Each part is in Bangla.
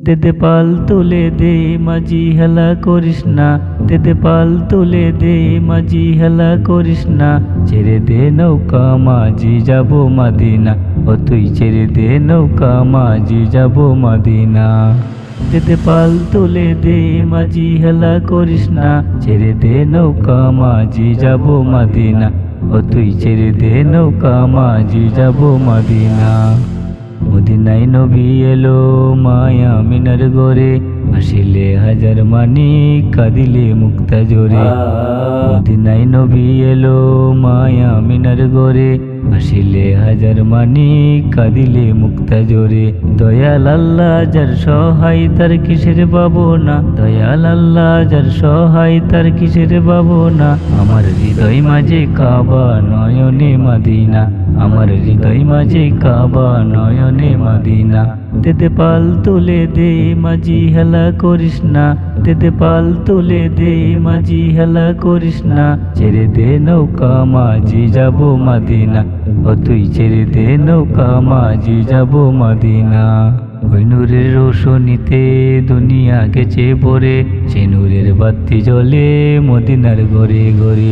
দে পাল তুলে দে মাঝি হেলা করিস না, দে পাল তুলে দে মাঝি হেলা করিস না। ছেড়ে দে নৌকা মাঝি যাব মদিনা, ও তুই ছেড়ে দে নৌকা মাঝি যাব মদিনা। দে পাল তুলে দে মাঝি হেলা করিস না, ছেড়ে দে নৌকা মাঝি যাব মদিনা, ও তুই ছেড়ে দে নৌকা মাঝি যাব মদিনা। মদিনায় নবী এলো মায়া মিনার গরে, হাসিলে হাজার মানিক কাঁদিলে মুক্তা জোরে। মদিনায় নবী এলো মায়া মিনার গরে, হাসিলে হাজার মানিক কাঁদিলে মুক্তা জোরে। দয়াল আল্লাহ যার সহায় তার কিসের ভাবনা, দয়াল আল্লাহ যার সহায় তার কিসের ভাবনা। আমার হৃদয় মাঝে কাবা নয়নে মদিনা, আমার হৃদয় মাঝে কাবা নয়নে মদিনা। দে পাল তুলে দে মাঝি হেলা করিস না, দে পাল তুলে দে মাঝি হেলা করিস না। ছেড়ে দে নৌকা মাঝি যাব মদিনা, ও তুই ছেড়ে দে নৌকা মাঝি যাব মদিনা। ওই নূরের রোশনীতে দুনিয়া গেছে ভরে, সে নূরের বাতি জ্বলে মদিনার ঘরে ঘরে।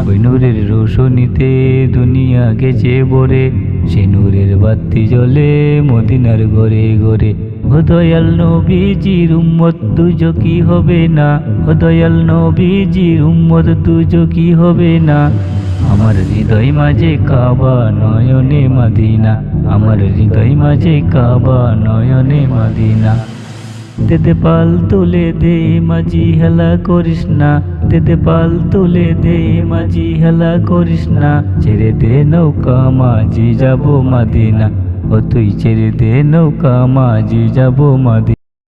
ওই নূরের রোশনীতে দুনিয়া গেছে ভরে, সে নূরের বাতি জ্বলে মদিনার ঘরে ঘরে। ও দয়াল নবীজির উম্মত দুজকি হবে না, ও দয়াল নবীজির উম্মত দুজকি হবে না। আমার হৃদয় মাঝে কাবা নয়নে মদিনা, আমার হৃদয় মাঝে কাবা নয়নে মদিনা। দে পাল তুলে দে মাঝি হেলা করিস না, দে পাল তুলে দে মাঝি হেলা করিস না। ছেড়ে দে নৌকা মাঝি যাব মদিনা, ও তুই ছেড়ে দে নৌকা মাঝি যাব মদিনা।